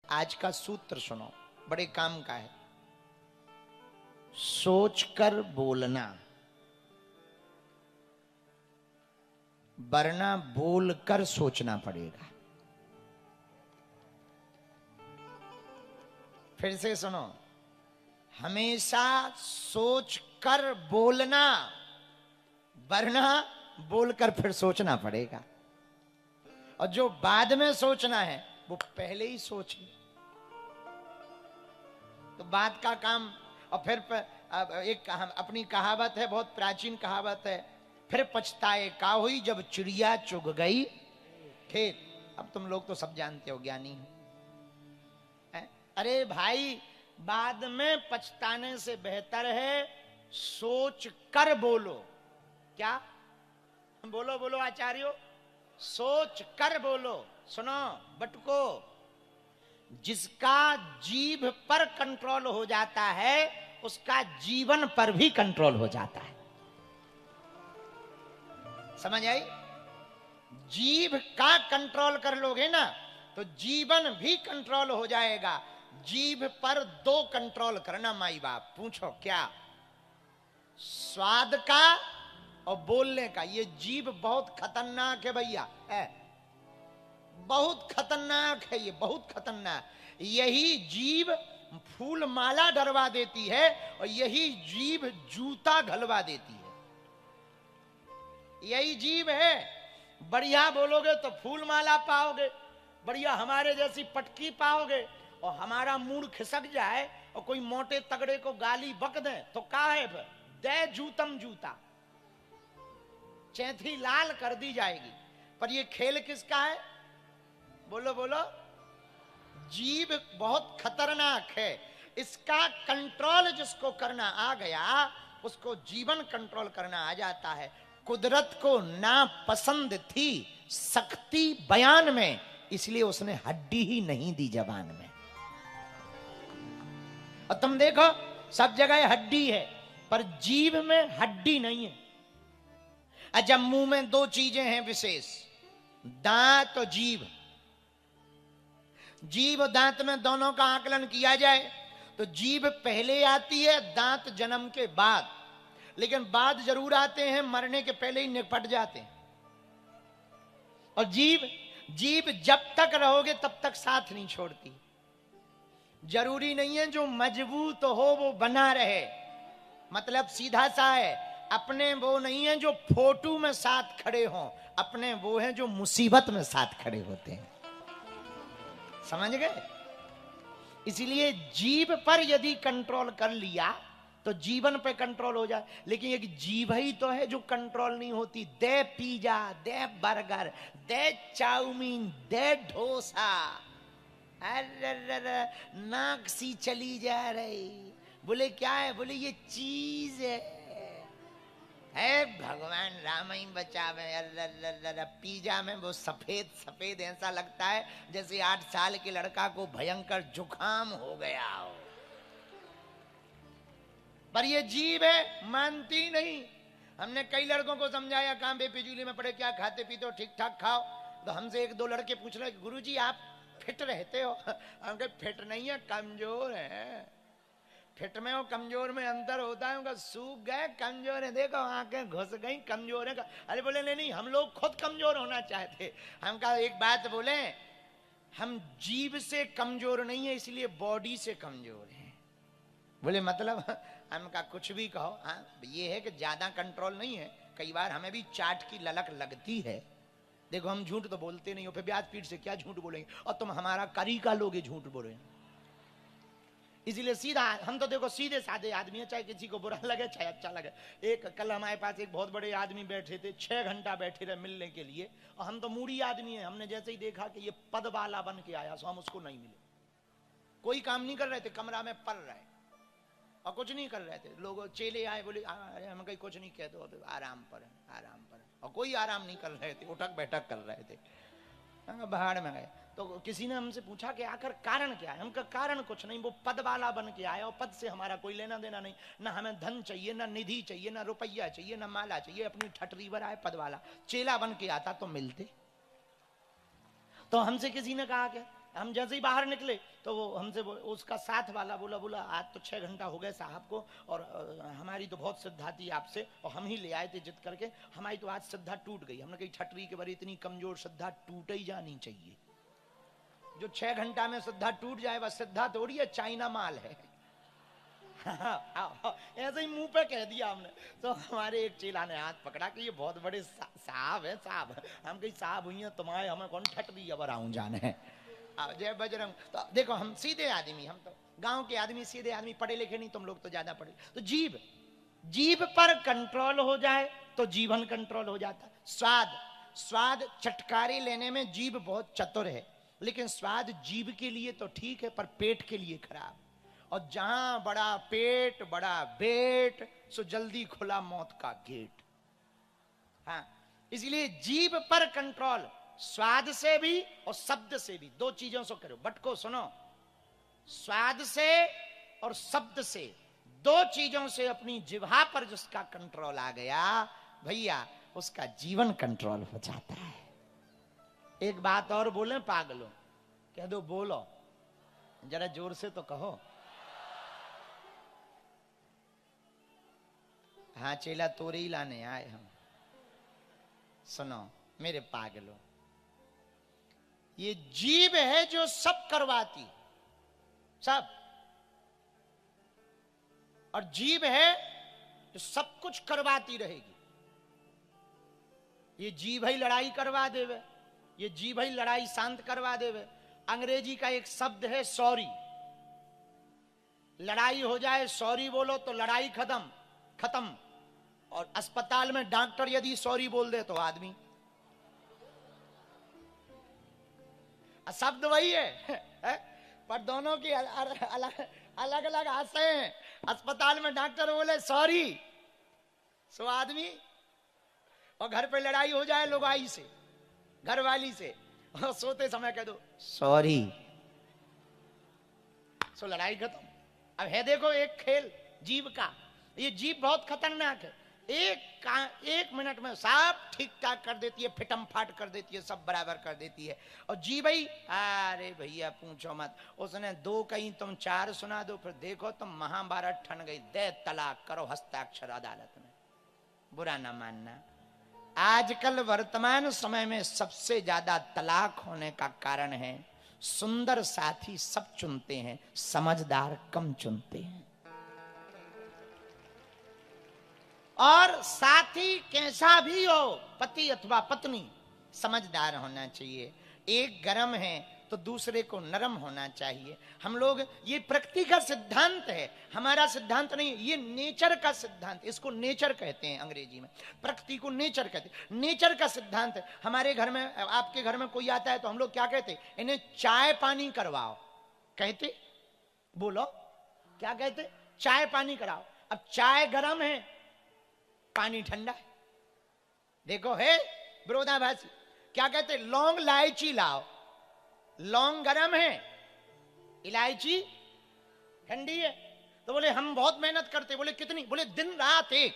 आज का सूत्र सुनो, बड़े काम का है। सोचकर बोलना, वरना बोलकर सोचना पड़ेगा। फिर से सुनो, हमेशा सोचकर बोलना, वरना बोलकर फिर सोचना पड़ेगा। और जो बाद में सोचना है वो पहले ही सोच ले। तो बात का काम। और फिर एक अपनी कहावत है, बहुत प्राचीन कहावत है, फिर पछताए का हुई जब चिड़िया चुग गई खेत। अब तुम लोग तो सब जानते हो, ज्ञानी हैं। अरे भाई, बाद में पछताने से बेहतर है सोच कर बोलो। क्या बोलो? बोलो आचार्यों, सोच कर बोलो। सुनो बटको, जिसका जीभ पर कंट्रोल हो जाता है उसका जीवन पर भी कंट्रोल हो जाता है। समझ आई? जीभ का कंट्रोल कर लोगे ना तो जीवन भी कंट्रोल हो जाएगा। जीभ पर दो कंट्रोल करना माई बाप। पूछो क्या? स्वाद का और बोलने का। ये जीभ बहुत खतरनाक है भैया, है बहुत खतरनाक है, ये बहुत खतरनाक। यही जीभ फूल माला डरवा देती है और यही जीभ जूता घलवा देती है। यही जीभ है। बढ़िया बोलोगे तो फूल माला पाओगे, बढ़िया हमारे जैसी पटकी पाओगे। और हमारा मूड खिसक जाए और कोई मोटे तगड़े को गाली बक दे तो का है फिर? दे जूतम जूता, चैथी लाल कर दी जाएगी। पर ये खेल किसका है? बोलो बोलो। जीभ बहुत खतरनाक है। इसका कंट्रोल जिसको करना आ गया उसको जीवन कंट्रोल करना आ जाता है। कुदरत को ना पसंद थी सख्ती बयान में, इसलिए उसने हड्डी ही नहीं दी जबान में। और तुम देखो सब जगह हड्डी है पर जीभ में हड्डी नहीं है। अच्छा, मुंह में दो चीजें हैं विशेष, दांत और जीभ। जीभ और दांत में दोनों का आकलन किया जाए तो जीभ पहले आती है, दांत जन्म के बाद। लेकिन बाद जरूर आते हैं, मरने के पहले ही निपट जाते हैं। और जीभ जब तक रहोगे तब तक साथ नहीं छोड़ती। जरूरी नहीं है जो मजबूत हो वो बना रहे, मतलब सीधा सा है। अपने वो नहीं है जो फोटो में साथ खड़े हों, अपने वो हैं जो मुसीबत में साथ खड़े होते हैं। समझ गए? इसलिए जीभ पर यदि कंट्रोल कर लिया तो जीवन पे कंट्रोल हो जाए। लेकिन एक जीभ ही तो है जो कंट्रोल नहीं होती। दे पिज्जा, दे बर्गर, दे चाउमीन, दे डोसा, अरे नाक सी चली जा रही। बोले क्या है? बोले ये चीज है भगवान राम ही बचावे। अरे पिज्जा में वो सफेद सफेद ऐसा लगता है जैसे 8 साल के लड़का को भयंकर जुकाम हो गया हो। पर ये जीभ है, मानती नहीं। हमने कई लड़कों को समझाया, काम बेफिजूली में पड़े, क्या खाते पीते हो, ठीक ठाक खाओ। तो हमसे एक दो लड़के पूछ रहे, गुरुजी आप फिट रहते हो? हम कहे फिट नहीं है, कमजोर है। फिट में और कमजोर में अंतर होता है। उनका सूख गए, कमजोर है, देखो आंखें घुस गई, कमजोर है। अरे बोले नहीं नहीं, हम लोग खुद कमजोर होना चाहते। हम कहा एक बात बोले, हम जीभ से कमजोर नहीं है, इसलिए बॉडी से कमजोर है। बोले मतलब? हमका कुछ भी कहो, हाँ ये है कि ज्यादा कंट्रोल नहीं है। कई बार हमें भी चाट की ललक लगती है। देखो हम झूठ तो बोलते नहीं हो, फिर ब्याज पीठ से क्या झूठ बोलेंगे? और तुम हमारा करीका लोगे झूठ बोले। इसीलिए सीधा, हम तो देखो सीधे साधे आदमी है, चाहे किसी को बुरा लगे चाहे अच्छा लगे। एक कल हमारे पास एक बहुत बड़े आदमी बैठे थे, 6 घंटा बैठे रहे मिलने के लिए। और हम तो मूडी आदमी है, हमने जैसे ही देखा कि ये पद वाला बन के आया, सो हम उसको नहीं मिले। कोई काम नहीं कर रहे थे, कमरा में पड़ रहे और कुछ नहीं कर रहे थे। लोग चेले आए, बोले हम कहीं कुछ नहीं कहते, तो आराम पर है, आराम पर है। और कोई आराम नहीं कर रहे थे, उठक बैठक कर रहे थे। बाहर में गए तो किसी ने हमसे पूछा कि आखिर कारण क्या है? हमका कारण कुछ नहीं, वो पद वाला बन के आया और पद से हमारा कोई लेना देना नहीं। ना हमें धन चाहिए, ना निधि चाहिए, ना रुपया चाहिए, ना माला चाहिए। अपनी ठटरीवर आए पद वाला, चेला बन के आता तो मिलते। तो हमसे किसी ने कहा कि हम जैसे ही बाहर निकले तो वो हमसे उसका साथ वाला बोला आज तो 6 घंटा हो गए साहब को, और हमारी तो बहुत श्रद्धा थी आपसे और हम ही ले आए थे जिद करके, हमारी तो आज श्रद्धा टूट गई। हमने कही ठटरी के बारे इतनी कमजोर श्रद्धा टूट ही जानी चाहिए। जो 6 घंटा में श्रद्धा टूट जाए वह श्रद्धा थोड़ी है, चाइना माल है। ऐसे ही मुंह पे कह दिया हमने। तो हमारे एक चेला ने हाथ पकड़ा कि ये बहुत बड़े साहब है साहब। हम कहीं साहब हुई हैं तुम्हारे, हमें कौन ठटरी अब आऊं जाने। जय बजरंग। तो देखो हम सीधे आदमी, हम तो गांव के आदमी, सीधे आदमी, पढ़े लिखे नहीं, तुम लोग तो ज्यादा पढ़े। तो जीभ पर कंट्रोल हो जाए तो जीवन कंट्रोल हो जाता। स्वाद चटकारे लेने में जीभ बहुत चतुर है, लेकिन स्वाद जीभ के लिए तो ठीक है पर पेट के लिए खराब। और जहां बड़ा पेट बड़ा बेट, सो जल्दी खुला मौत का गेट। हाँ, इसलिए जीभ पर कंट्रोल, स्वाद से भी और शब्द से भी, 2 चीजों से करो। बटको सुनो, स्वाद से और शब्द से, 2 चीजों से अपनी जिह्वा पर जिसका कंट्रोल आ गया भैया, उसका जीवन कंट्रोल हो जाता है। एक बात और बोले पागलों, कह दो बोलो, जरा जोर से तो कहो। हाँ चेला तोरे ही लाने आए हम। सुनो मेरे पागलों, ये जीभ है जो सब करवाती, सब, और जीभ है जो सब कुछ करवाती रहेगी। ये जीभ ही लड़ाई करवा देवे, ये जीभ ही लड़ाई शांत करवा देवे। अंग्रेजी का एक शब्द है सॉरी। लड़ाई हो जाए सॉरी बोलो तो लड़ाई खत्म। और अस्पताल में डॉक्टर यदि सॉरी बोल दे तो आदमी, शब्द वही है पर दोनों की अलग अलग आशय हैं। अस्पताल में डॉक्टर बोले सॉरी सो आदमी, और घर पे लड़ाई हो जाए लुगाई से, घरवाली से, और सोते समय कह दो सॉरी सो लड़ाई खत्म। अब है देखो एक खेल जीभ का, ये जीभ बहुत खतरनाक है। एक मिनट में सब ठीक ठाक कर देती है, फिटम फाट कर देती है, सब बराबर कर देती है। और जी भाई, अरे भैया पूछो मत, उसने 2 कहीं तुम 4 सुना दो, फिर देखो तुम महाभारत ठन गई, दे तलाक करो हस्ताक्षर अदालत में। बुरा ना मानना, आजकल वर्तमान समय में सबसे ज्यादा तलाक होने का कारण है सुंदर साथी सब चुनते हैं, समझदार कम चुनते हैं। और साथी कैसा भी हो, पति अथवा पत्नी, समझदार होना चाहिए। एक गरम है तो दूसरे को नरम होना चाहिए। हम लोग, ये प्रकृति का सिद्धांत है, हमारा सिद्धांत नहीं, ये नेचर का सिद्धांत, इसको नेचर कहते हैं अंग्रेजी में, प्रकृति को नेचर कहते हैं। नेचर का सिद्धांत है। हमारे घर में, आपके घर में कोई आता है तो हम लोग क्या कहते हैं, इन्हें चाय पानी करवाओ, कहते, बोलो क्या कहते, चाय पानी कराओ। अब चाय गरम है, पानी ठंडा है। देखो है विरोधाभासी। क्या कहते, लौंग इलायची लाओ, लौंग गरम है, इलायची ठंडी है। तो बोले हम बहुत मेहनत करते, बोले कितनी, बोले दिन रात एक।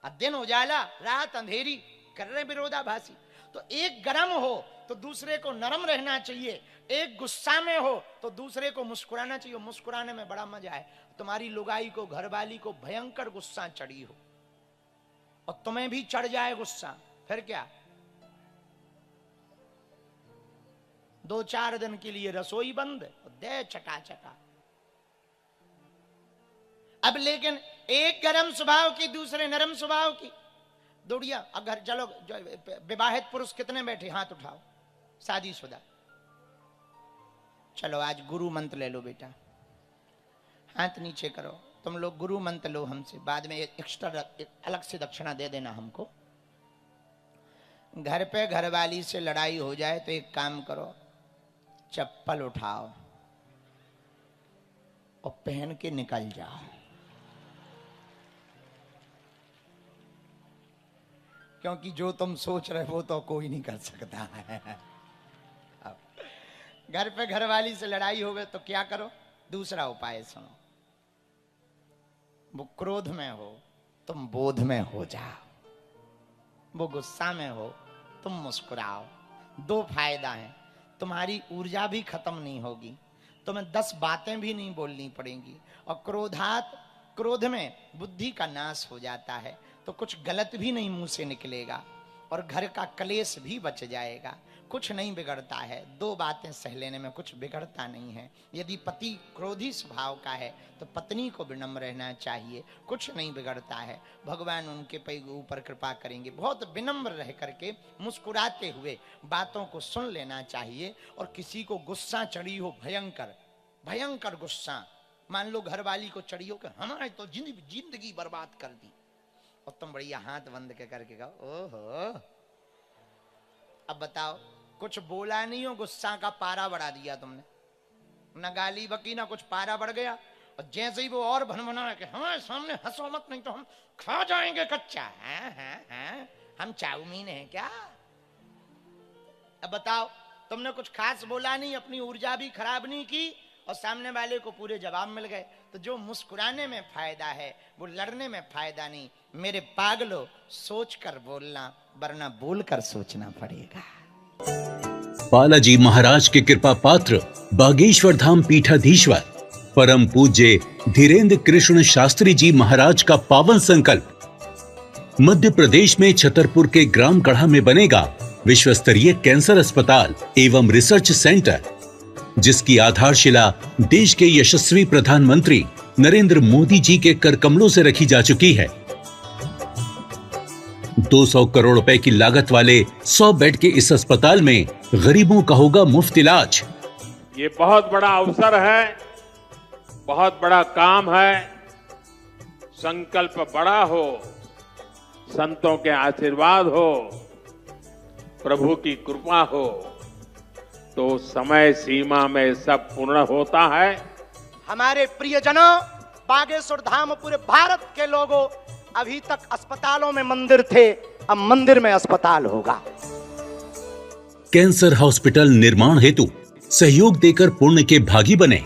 अब दिन उजाला रात अंधेरी कर रहे विरोधाभासी। तो एक गरम हो तो दूसरे को नरम रहना चाहिए, एक गुस्सा में हो तो दूसरे को मुस्कुराना चाहिए। मुस्कुराने में बड़ा मजा है। तुम्हारी लुगाई को, घरवाली को भयंकर गुस्सा चढ़ी हो और तुम्हें भी चढ़ जाए गुस्सा, फिर क्या, 2-4 दिन के लिए रसोई बंद, दे चटा चटा। अब लेकिन एक गरम स्वभाव की, दूसरे नरम स्वभाव की, दौड़िया। अब घर चलो, विवाहित पुरुष कितने बैठे, हाथ उठाओ, शादीशुदा। चलो आज गुरु मंत्र ले लो बेटा, हाथ नीचे करो, तुम लोग गुरु मंत्र लो हमसे, बाद में एक्स्ट्रा अलग से दक्षिणा दे देना हमको। घर पे घरवाली से लड़ाई हो जाए तो एक काम करो, चप्पल उठाओ और पहन के निकल जाओ। क्योंकि जो तुम सोच रहे हो तो कोई नहीं कर सकता है। घर पे घरवाली से लड़ाई हो गई तो क्या करो, दूसरा उपाय सुनो। वो क्रोध में हो, तुम बोध में हो जाओ। वो गुस्सा में हो, तुम मुस्कुराओ। 2 फायदा है, तुम्हारी ऊर्जा भी खत्म नहीं होगी, तुम्हें 10 बातें भी नहीं बोलनी पड़ेंगी। और क्रोध में बुद्धि का नाश हो जाता है, तो कुछ गलत भी नहीं मुंह से निकलेगा और घर का कलेश भी बच जाएगा। कुछ नहीं बिगड़ता है, 2 बातें सह लेने में कुछ बिगड़ता नहीं है। यदि पति क्रोधी स्वभाव का है तो पत्नी को विनम्र रहना चाहिए, कुछ नहीं बिगड़ता है। भगवान उनके ऊपर कृपा करेंगे। बहुत विनम्र रह करके मुस्कुराते हुए बातों को सुन लेना चाहिए। और किसी को गुस्सा चढ़ी हो, भयंकर गुस्सा, मान लो घरवाली को चढ़ी हो कि हमारे तो जिंदगी बर्बाद कर दी, और तुम बढ़िया हाथ बंद करके कहो ओहो, अब बताओ, कुछ बोला नहीं हो, गुस्सा का पारा बढ़ा दिया तुमने, न गाली बकी ना कुछ, पारा बढ़ गया। और जैसे ही वो और भनभना के हमारे सामने हंसो मत, नहीं तो हम खा जाएंगे कच्चा। हैं हम चाउमीन है क्या? अब बताओ, तुमने कुछ खास बोला नहीं, अपनी ऊर्जा भी खराब नहीं की और सामने वाले को पूरे जवाब मिल गए। तो जो मुस्कुराने में फायदा है वो लड़ने में फायदा नहीं। मेरे पागलों, सोच कर बोलना, वरना बोलकर सोचना पड़ेगा। बालाजी महाराज के कृपा पात्र बागेश्वर धाम पीठाधीश्वर परम पूज्य धीरेन्द्र कृष्ण शास्त्री जी महाराज का पावन संकल्प। मध्य प्रदेश में छतरपुर के ग्राम गढ़ा में बनेगा विश्व स्तरीय कैंसर अस्पताल एवं रिसर्च सेंटर, जिसकी आधारशिला देश के यशस्वी प्रधानमंत्री नरेंद्र मोदी जी के कर कमलों से रखी जा चुकी है। 200 करोड़ रुपए की लागत वाले 100 बेड के इस अस्पताल में गरीबों का होगा मुफ्त इलाज। ये बहुत बड़ा अवसर है, बहुत बड़ा काम है। संकल्प बड़ा हो, संतों के आशीर्वाद हो, प्रभु की कृपा हो, तो समय सीमा में सब पूर्ण होता है। हमारे प्रियजनों, बागेश्वर धाम पूरे भारत के लोगों, अभी तक अस्पतालों में मंदिर थे, अब मंदिर में अस्पताल होगा। कैंसर हॉस्पिटल निर्माण हेतु सहयोग देकर पुण्य के भागी बने।